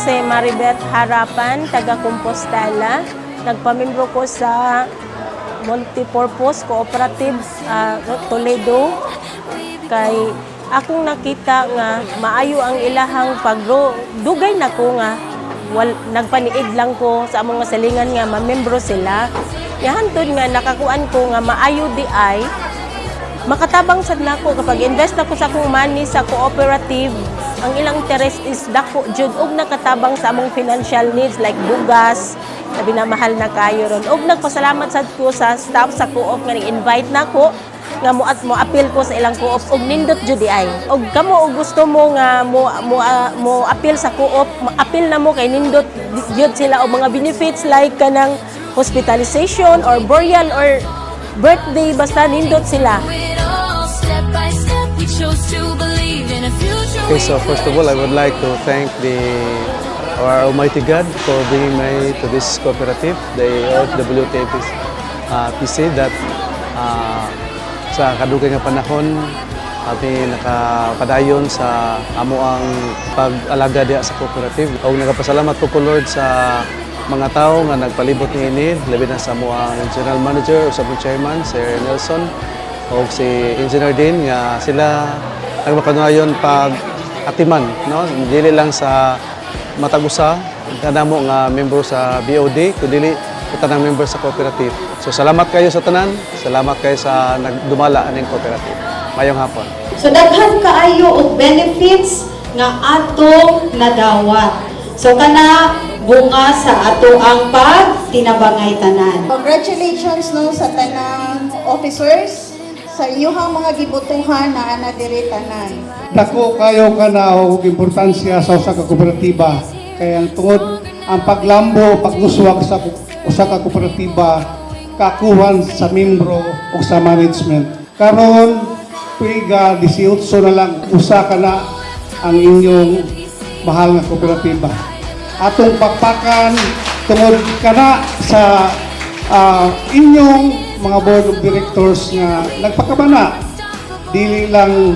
si Maribeth Harapan, taga Compostela. Nagpamimbro ko sa Multipurpose Cooperative Toledo. Kay akong nakita nga maayo ang ilahang pagro. Dugay na ko nga nagpaniid lang ko sa among salingan nga mamembro sila. Yahantod nga nakakuan ko nga maayo di ay makatabang sad nako kapag invest nako sa akong money sa cooperative. Ang ilang interest is dako jud og nakatabang sa among financial needs like bugas na binamahal na kayo ron. Og nagpasalamat sad ko sa staff sa co-op nga nag-invite nako nga mo appeal ko sa ilang co-op og nindot jud di ay. Og kamo og gusto mo nga mo appeal sa co-op, appeal na mo kay nindot jud sila og mga benefits like kanang hospitalization or burial or birthday basta nindot sila. Okay, so first of all, I would like to thank our Almighty God for bringing me to this cooperative, the OFWTF PC, that sa kadugay nga panahon kami nakapadayon sa amo ang pag-alaga diya sa cooperative. O nagapasalamat ko Lord sa mga tao nga nagpalibot niini, labi na sa amo ang general manager o sa chairman, Sir Nelson, o si Engineer din nga sila nagmakanunayon pag-atiman, no? Dili lang sa matagusa, kanamo nga membro sa BOD, kundi tanang member sa cooperative. So salamat kayo sa tanan, salamat kayo sa nagdumala aning cooperative. Mayong hapon. So daghan kaayo og benefits nga atong nadawat. So kana bunga sa ato ang pagtinabangay tanan. Congratulations no sa tanang officers sa iyong mga gibutuhan na ana diri tanan. Dako kayo kana og importansya sa usa ka kooperatiba kay ang tungod ang paglambo pagluswag sa usa ka kooperatiba kakuhan sa membro o sa management. Karon tuiga 18 na lang usa ka na ang inyong mahal nga kooperatiba. Atong pakpakan tungod kana sa inyong mga board of directors nga nagpakabana dili lang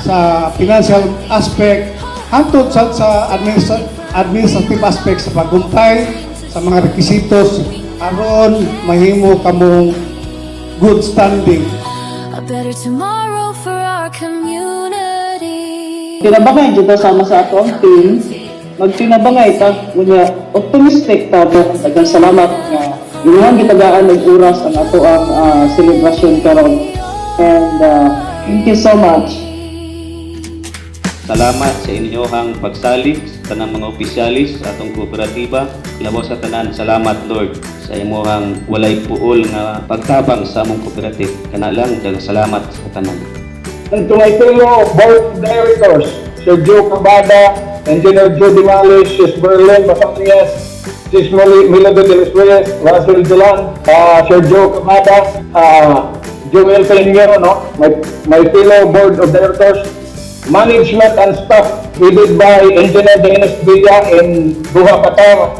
sa financial aspect hantod sa administrative aspect sa paggumpay sa mga requisitos aron mahimo kamong good standing. A better tomorrow for our community. Tinabangay dito sama sa ato ang team. Magtinabangay ta, kunya optimistic ta po. Daghang salamat nga inuhan gitagaan og oras ang ato ang celebration karon. And thank you so much. Salamat sa inyong pagsalig sa tanang mga opisyalis sa atong kooperatiba. Labo sa tanan, salamat Lord sa imong walay puol nga pagtabang sa among cooperative. Kana lang daghang salamat sa tanan. And to my fellow board directors, Sir Joe Cabada, Engineer Jody Malish, Sis Berlin Basangas, Sis Milado de los Reyes, Russell Dulan, Sir Joe Cabada, Joel Peñero, no? My fellow board of directors, management and staff headed by Engineer Dennis Villa in Doha, Qatar,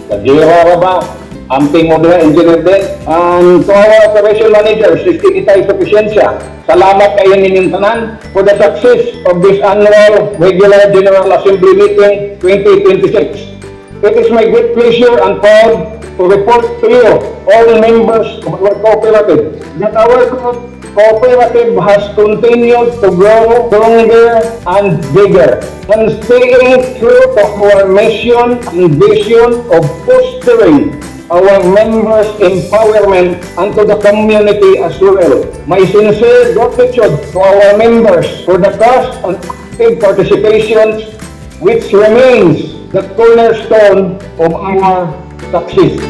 Kajiro Raba, Amping Modera, Engineer Den, and to our operation managers, Sisti Itay Sufficiencia. Salamat kayo ninyong tanan for the success of this annual regular General Assembly meeting 2026. It is my great pleasure and proud to report to you, all members of our cooperative, that our cooperative has continued to grow stronger and bigger, and staying true to our mission and vision of fostering our members' empowerment and to the community as well. My sincere gratitude to our members for the trust and active participation which remains the cornerstone of our success.